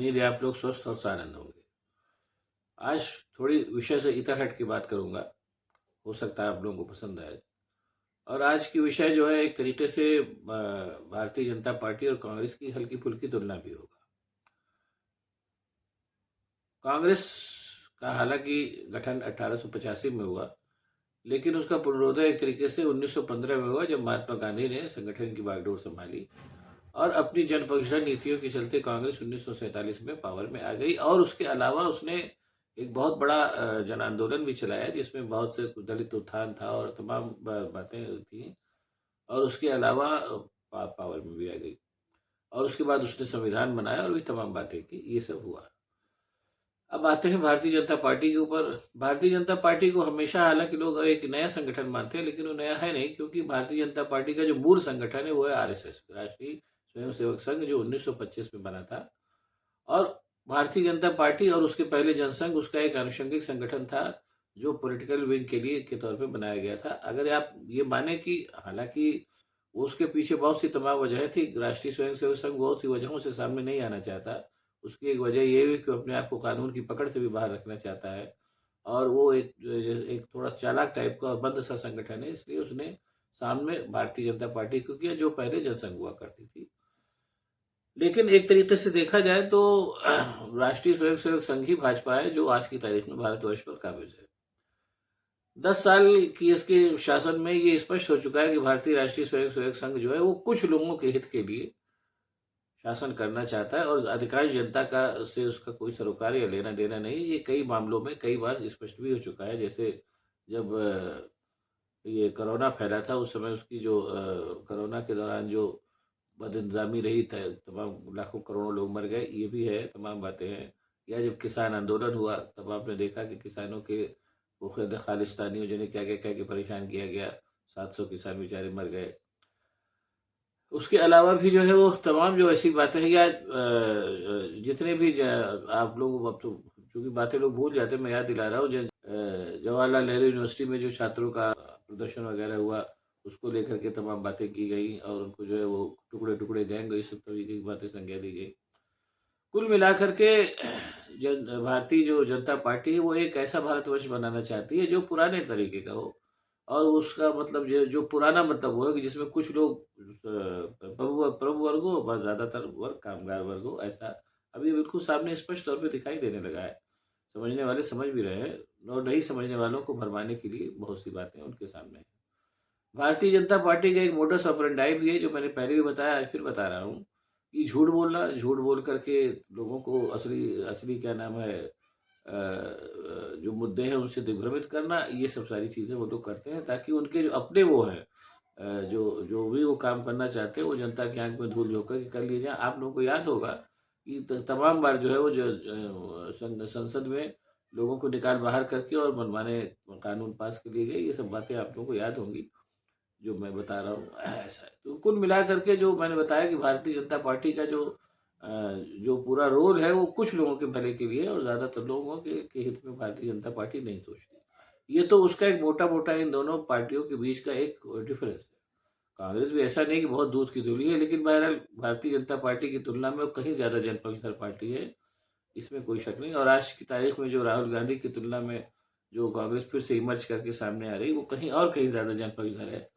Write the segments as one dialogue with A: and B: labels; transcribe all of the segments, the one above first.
A: उम्मीद है आप लोग स्वस्थ और सानंद होंगे। आज थोड़ी विषय से इतर हट की बात करूंगा। हो सकता है आप लोगों को पसंद आए। और आज की विषय जो है एक तरीके से भारतीय जनता पार्टी और कांग्रेस की हल्की फुल्की तुलना भी होगा। कांग्रेस का हालांकि गठन 1885 में हुआ, लेकिन उसका पुनरोदय एक तरीके से 1915 में हुआ, जब महात्मा गांधी ने संगठन की बागडोर संभाली। और अपनी जनपक्षधर नीतियों के चलते कांग्रेस 1947 में पावर में आ गई। और उसके अलावा उसने एक बहुत बड़ा जन आंदोलन भी चलाया, जिसमें बहुत से दलित उत्थान था और तमाम बातें थी। और उसके अलावा पावर में भी आ गई। और उसके बाद उसने संविधान बनाया और भी तमाम बातें की। ये सब हुआ। अब आते हैं भारतीय जनता पार्टी के ऊपर। भारतीय जनता पार्टी को हमेशा हालांकि लोग एक नया संगठन मानते हैं, लेकिन वो नया है नहीं, क्योंकि भारतीय जनता पार्टी का जो मूल संगठन है वो है आरएसएस, राष्ट्रीय स्वयंसेवक संघ, जो 1925 में बना था। और भारतीय जनता पार्टी और उसके पहले जनसंघ उसका एक आनुषंगिक संगठन था, जो पॉलिटिकल विंग के लिए के तौर पे बनाया गया था। अगर आप ये माने कि हालांकि उसके पीछे बहुत सी तमाम वजह थी, राष्ट्रीय स्वयंसेवक संघ बहुत सी वजहों से सामने नहीं आना चाहता। उसकी एक वजह ये भी कि अपने आप को कानून की पकड़ से भी बाहर रखना चाहता है। और वो एक एक थोड़ा चालाक टाइप का और बंद सा संगठन है, इसलिए उसने सामने भारतीय जनता पार्टी को किया, जो पहले जनसंघ हुआ करती थी। लेकिन एक तरीके से देखा जाए तो राष्ट्रीय स्वयंसेवक संघ ही भाजपा है, जो आज की तारीख में भारतवर्ष पर काबिज है। 10 साल की इसके शासन में ये स्पष्ट हो चुका है कि भारतीय राष्ट्रीय स्वयंसेवक संघ जो है वो कुछ लोगों के हित के लिए शासन करना चाहता है, और अधिकांश जनता का से उसका कोई सरोकार या लेना देना नहीं। ये कई मामलों में कई बार स्पष्ट भी हो चुका है। जैसे जब ये कोरोना फैला था, उस समय उसकी जो कोरोना के दौरान जो बदइंतजामी रही, तमाम लाखों करोड़ों लोग मर गए, ये भी है, तमाम बातें हैं। या जब किसान आंदोलन हुआ, तब आपने देखा कि किसानों के वो खालिस्तानियों जिन्हें क्या क्या क्या के परेशान किया गया, 700 किसान बेचारे मर गए। उसके अलावा भी जो है वो तमाम जो ऐसी बातें हैं, या जितने भी आप लोग अब तो चूंकि बातें लोग भूल जाते हैं, मैं याद दिला रहा हूँ। जवाहरलाल नेहरू यूनिवर्सिटी में जो छात्रों का प्रदर्शन वगैरह हुआ, उसको लेकर के तमाम बातें की गई, और उनको जो है वो टुकड़े टुकड़े गैंग, ये सब तरीके की बातें संज्ञा दी गई। कुल मिलाकर के भारतीय जो जनता पार्टी है वो एक ऐसा भारतवर्ष बनाना चाहती है जो पुराने तरीके का हो। और उसका मतलब जो पुराना मतलब वो है कि जिसमें कुछ लोग प्रभु वर्ग हो और ज्यादातर वर्ग कामगार वर्ग हो, ऐसा अभी बिल्कुल सामने स्पष्ट तौर पे दिखाई देने लगा है। समझने वाले समझ भी रहे हैं, और नहीं समझने वालों को भरमाने के लिए बहुत सी बातें उनके सामने हैं। भारतीय जनता पार्टी का एक मोडस ऑपरेंडाई भी है, जो मैंने पहले भी बताया, आज फिर बता रहा हूँ, कि झूठ बोलना, झूठ बोल करके लोगों को असली असली क्या नाम है जो मुद्दे हैं उनसे दिग्भ्रमित करना, ये सब सारी चीज़ें वो लोग करते हैं, ताकि उनके जो अपने वो हैं जो जो भी वो काम करना चाहते हैं, वो जनता की आंख में धूल झोंक के कर लिए जाए। आप लोगों को याद होगा कि तमाम बार जो है वो संसद में लोगों को निकाल बाहर करके और मनमाने कानून पास कर लिए गए। ये सब बातें आप लोगों को याद होंगी, जो मैं बता रहा हूँ ऐसा है। तो कुल मिला करके जो मैंने बताया कि भारतीय जनता पार्टी का जो पूरा रोल है वो कुछ लोगों के भले के लिए है, और ज्यादातर लोगों के हित में भारतीय जनता पार्टी नहीं सोचती। ये तो उसका एक मोटा मोटा इन दोनों पार्टियों के बीच का एक डिफरेंस है। कांग्रेस भी ऐसा नहीं कि बहुत दूध की धुली है, लेकिन बहरहाल भारतीय जनता पार्टी की तुलना में वो कहीं ज्यादा जनपक्षधर पार्टी है, इसमें कोई शक नहीं। और आज की तारीख में जो राहुल गांधी की तुलना में जो कांग्रेस फिर से इमर्ज करके सामने आ रही, वो कहीं ज्यादा जनपक्षधर है।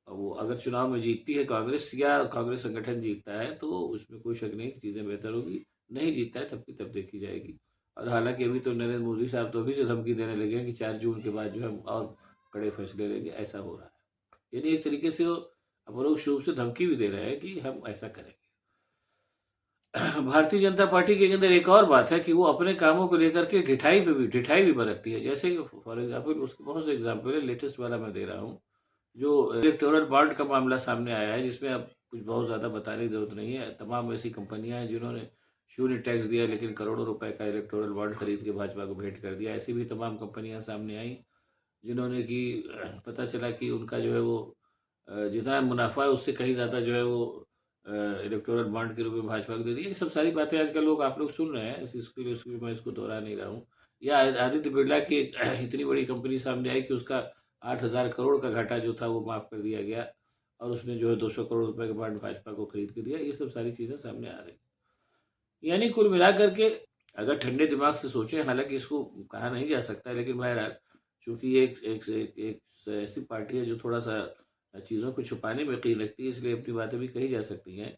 A: वो अगर चुनाव में जीतती है कांग्रेस, या कांग्रेस संगठन जीतता है, तो उसमें कोई शक नहीं कि चीजें बेहतर होगी। नहीं जीतता है तब की तब देखी जाएगी। और हालांकि अभी तो नरेंद्र मोदी साहब तो अभी से धमकी देने लगे हैं कि 4 जून के बाद जो है हम और कड़े फैसले लेंगे, ऐसा हो रहा है। यानी एक तरीके से वो अपरोक्ष रूप से धमकी भी दे रहे हैं कि हम ऐसा करेंगे। भारतीय जनता पार्टी के अंदर एक और बात है कि वो अपने कामों को लेकर के ढिठाई भी बरतती है। जैसे फॉर एग्जाम्पल, उसके बहुत से एग्जाम्पल है, लेटेस्ट वाला मैं दे रहा हूँ। जो इलेक्टोरल बॉन्ड का मामला सामने आया है, जिसमें अब कुछ बहुत ज़्यादा बताने की जरूरत नहीं है। तमाम ऐसी कंपनियां हैं जिन्होंने शून्य टैक्स दिया, लेकिन करोड़ों रुपए का इलेक्टोरल बॉन्ड खरीद के भाजपा को भेंट कर दिया। ऐसी भी तमाम कंपनियां सामने आई, जिन्होंने कि पता चला कि उनका जो है वो जितना मुनाफा है उससे कहीं ज़्यादा जो है वो इलेक्टोरल बॉन्ड के रूप में भाजपा को दे दिया। ये सब सारी बातें आजकल लोग आप लोग सुन रहे हैं, इसके लिए मैं इसको दोहरा नहीं रहा हूँ। या आदित्य बिरला की एक इतनी बड़ी कंपनी सामने आई कि उसका 8,000 करोड़ का घाटा जो था वो माफ कर दिया गया, और उसने जो है 200 करोड़ रुपए के बॉन्ड भाजपा को खरीद के दिया। ये सब सारी चीजें सामने आ रही। यानी कुल मिलाकर के अगर ठंडे दिमाग से सोचें, हालाँकि इसको कहा नहीं जा सकता, लेकिन बहरहाल चूँकि ये एक ऐसी पार्टी है जो थोड़ा-सा चीज़ों को छुपाने में यकीन रखती है, इसलिए अपनी बातें भी कही जा सकती हैं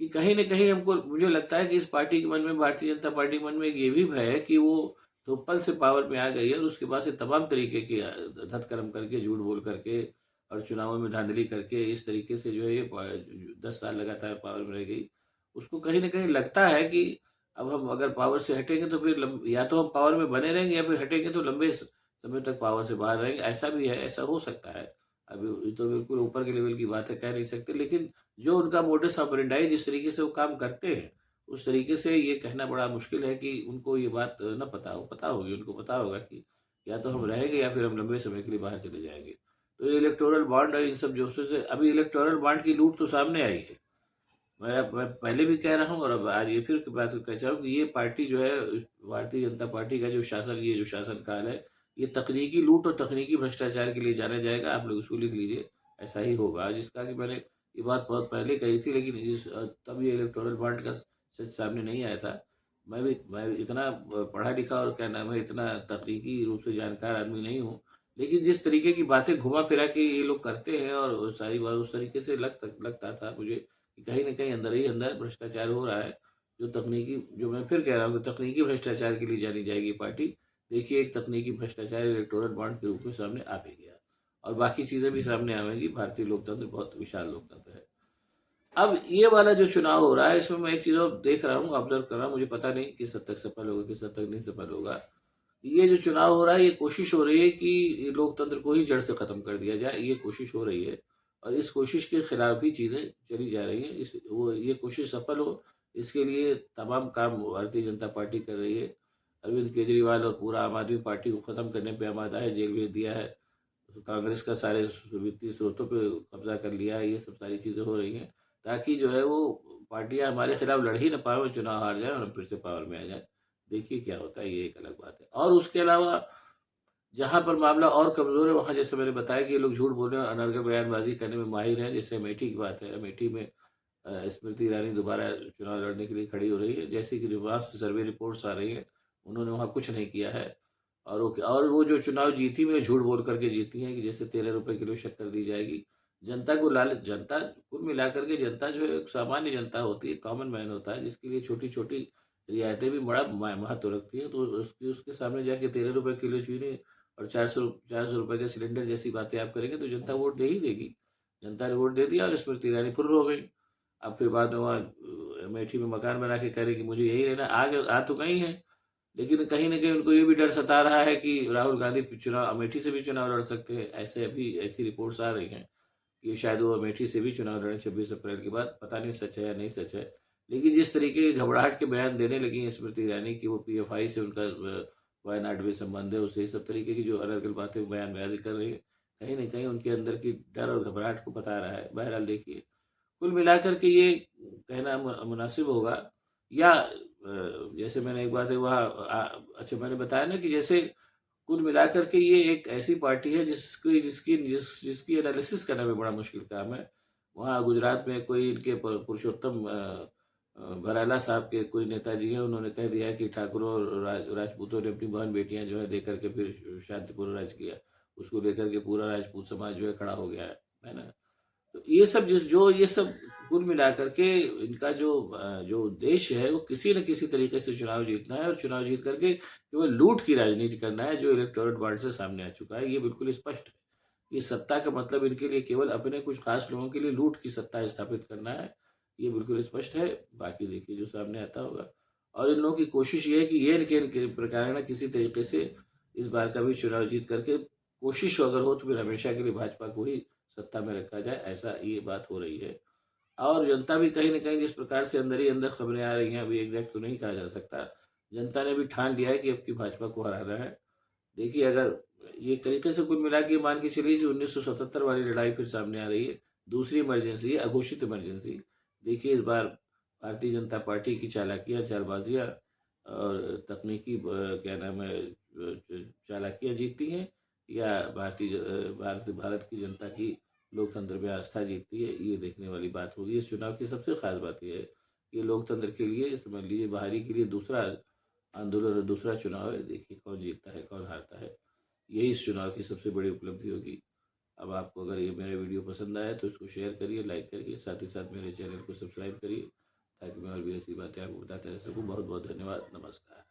A: कि कहीं न कहीं हमको मुझे लगता है कि इस पार्टी के मन में, भारतीय जनता पार्टी के मन में एक ये भी भय है कि वो तो पल से पावर में आ गई है और उसके बाद से तमाम तरीके के धत-कर्म करके, झूठ बोल करके और चुनावों में धांधली करके इस तरीके से जो है ये 10 साल लगातार पावर में रह गई। उसको कहीं न कहीं लगता है कि अब हम अगर पावर से हटेंगे तो फिर या तो हम पावर में बने रहेंगे या फिर हटेंगे तो लंबे समय तक पावर से बाहर रहेंगे। ऐसा भी है, ऐसा हो सकता है। अभी ये तो बिल्कुल ऊपर के लेवल की बात है, कह नहीं सकते, लेकिन जो उनका मोडस ऑपरेंडी जिस तरीके से वो काम करते हैं, उस तरीके से ये कहना बड़ा मुश्किल है कि उनको ये बात ना पता हो। पता होगी, उनको पता होगा कि या तो हम रहेंगे या फिर हम लंबे समय के लिए बाहर चले जाएँगे। तो ये इलेक्टोरल बॉन्ड और इन सब जोशों से अभी इलेक्टोरल बॉन्ड की लूट तो सामने आई है। मैं पहले भी कह रहा हूँ और अब आज ये फिर बात कह चाह रहा हूँ कि ये पार्टी जो है, भारतीय जनता पार्टी का जो शासन, ये जो शासनकाल है, ये तकनीकी लूट और तकनीकी भ्रष्टाचार के लिए जाना जाएगा। आप लोग इसको लिख लीजिए, ऐसा ही होगा। जिसका कि मैंने ये बात बहुत पहले कही थी, लेकिन तब ये इलेक्टोरल बॉन्ड का सच सामने नहीं आया था। मैं इतना पढ़ा लिखा और क्या नाम है, इतना तकनीकी रूप से जानकार आदमी नहीं हूँ। लेकिन जिस तरीके की बातें घुमा फिरा के ये लोग करते हैं और सारी बात उस तरीके से लगता था मुझे कि कहीं न कहीं अंदर ही अंदर भ्रष्टाचार हो रहा है। जो मैं फिर कह रहा हूँ कि तकनीकी भ्रष्टाचार के लिए जानी जाएगी पार्टी। देखिए, एक तकनीकी भ्रष्टाचार इलेक्टोरल बॉन्ड के रूप में सामने आ भी गया और बाकी चीज़ें भी सामने आवेंगी। भारतीय लोकतंत्र बहुत विशाल लोकतंत्र है। अब ये वाला जो चुनाव हो रहा है, इसमें मैं एक चीज़ और देख रहा हूँ, ऑब्ज़र्व कर रहा हूँ, मुझे पता नहीं किस हद तक सफल होगा, किस हद तक नहीं सफल होगा। ये जो चुनाव हो रहा है, ये कोशिश हो रही है कि ये लोकतंत्र को ही जड़ से खत्म कर दिया जाए, ये कोशिश हो रही है और इस कोशिश के खिलाफ ही चीज़ें चली जा रही हैं। इस वो ये कोशिश सफल हो, इसके लिए तमाम काम भारतीय जनता पार्टी कर रही है। अरविंद केजरीवाल और पूरा आम आदमी पार्टी को खत्म करने पे आमादा है, जेल भेज दिया है। कांग्रेस का सारे वित्तीय स्रोतों पे कब्जा कर लिया है, ये सब सारी चीज़ें हो रही हैं, ताकि जो है वो पार्टियाँ हमारे खिलाफ लड़ ही ना पाएँ और चुनाव हार जाएँ और हम फिर से पावर में आ जाएँ। देखिए क्या होता है, ये एक अलग बात है। और उसके अलावा जहाँ पर मामला और कमज़ोर है, वहाँ जैसे मैंने बताया कि ये लोग झूठ बोलने और अनर्गल बयानबाज़ी करने में माहिर हैं। जैसे अमेठी की बात है, अमेठी में स्मृति ईरानी दोबारा चुनाव लड़ने के लिए खड़ी हो रही है। जैसे कि रिवर्स सर्वे रिपोर्ट्स आ रही हैं, उन्होंने वहाँ कुछ नहीं किया है और वो जो चुनाव जीती में झूठ बोल कर के जीती हैं कि जैसे ₹13 किलो शक्कर दी जाएगी। जनता को लालच जनता कुल मिलाकर के जनता जो है एक सामान्य जनता होती है, कॉमन मैन होता है, जिसके लिए छोटी-छोटी रियायतें भी बड़ा महत्व रखती हैं। तो उसके सामने जाके ₹13 किलो चीनी और 400 का सिलेंडर जैसी बातें आप करेंगे तो जनता वोट दे ही देगी। जनता ने वोट दे दिया और स्मृति ईरानी फुर्र हो गई। अब फिर बाद में वहाँ अमेठी में मकान बना के कह रहे कि मुझे यही रहना, आ तो गई हैं, लेकिन कहीं न कहीं उनको ये भी डर सता रहा है कि राहुल गांधी चुनाव अमेठी से भी चुनाव लड़ सकते हैं। ऐसी रिपोर्ट्स आ रही हैं कि शायद वो अमेठी से भी चुनाव लड़ें 26 अप्रैल के बाद। पता नहीं सच है या नहीं सच है। लेकिन जिस तरीके की घबराहट के बयान देने लगी हैं स्मृति ईरानी कि वो पीएफआई से उनका वायनाड में संबंध है, उससे सब तरीके की जो अलग-अलग बातें बयानबाज़ी कर रही है, कहीं न कहीं उनके अंदर की डर और घबराहट को बता रहा है। बहरहाल देखिए, कुल मिलाकर के ये कहना मुनासिब होगा या जैसे मैंने एक बात है वहाँ अच्छा मैंने बताया ना कि जैसे कुल मिलाकर के ये एक ऐसी पार्टी है जिसकी एनालिसिस करना भी बड़ा मुश्किल काम है। वहाँ गुजरात में कोई इनके पुरुषोत्तम भराला साहब के कोई नेताजी हैं, उन्होंने कह दिया है कि ठाकुरों और राजपूतों ने अपनी बहन-बेटियाँ जो है देकर के फिर शांतिपूर्ण राज्य किया। उसको लेकर के पूरा राजपूत समाज जो है खड़ा हो गया है ना? तो ये सब कुल मिलाकर के इनका जो उद्देश्य है वो किसी न किसी तरीके से चुनाव जीतना है और चुनाव जीत करके केवल लूट की राजनीति करना है, जो इलेक्टोरल बॉन्ड से सामने आ चुका है। ये बिल्कुल स्पष्ट है। ये सत्ता का मतलब इनके लिए केवल अपने कुछ खास लोगों के लिए लूट की सत्ता स्थापित करना है। ये बिल्कुल स्पष्ट है। बाकी देखिए जो सामने आता होगा। और इन लोगों की कोशिश ये है कि ये इनके प्रकार ना किसी तरीके से इस बार का भी चुनाव जीत करके कोशिश अगर हो तो फिर हमेशा के लिए भाजपा को ही सत्ता में रखा जाए, ऐसा ये बात हो रही है। और जनता भी कहीं न कहीं जिस प्रकार से अंदर ही अंदर खबरें आ रही हैं, अभी एग्ज़ैक्ट तो नहीं कहा जा सकता। जनता ने भी ठान लिया है कि अब की भाजपा को हराना है। देखिए, अगर ये एक तरीके से कुल मिला के मान के चलिए कि 1977 वाली लड़ाई फिर सामने आ रही है। दूसरी इमरजेंसी है, अघोषित इमरजेंसी। देखिए, इस बार भारतीय जनता पार्टी की चालाकियाँ, चालबाज़ियाँ और तकनीकी क्या नाम है चालाकियाँ जीतती हैं या भारत की जनता की लोकतंत्र में आस्था जीतती है, ये देखने वाली बात होगी। इस चुनाव की सबसे ख़ास बात ये है ये लोकतंत्र के लिए समझ लीजिए बहाली के लिए दूसरा आंदोलन और दूसरा चुनाव है। देखिए कौन जीतता है, कौन हारता है। यही इस चुनाव की सबसे बड़ी उपलब्धि होगी। अब आपको अगर ये मेरा वीडियो पसंद आया तो इसको शेयर करिए, लाइक करिए, साथ ही साथ मेरे चैनल को सब्सक्राइब करिए ताकि मैं और भी ऐसी बातें आपको बताते रह सकूँ। बहुत बहुत धन्यवाद। नमस्कार।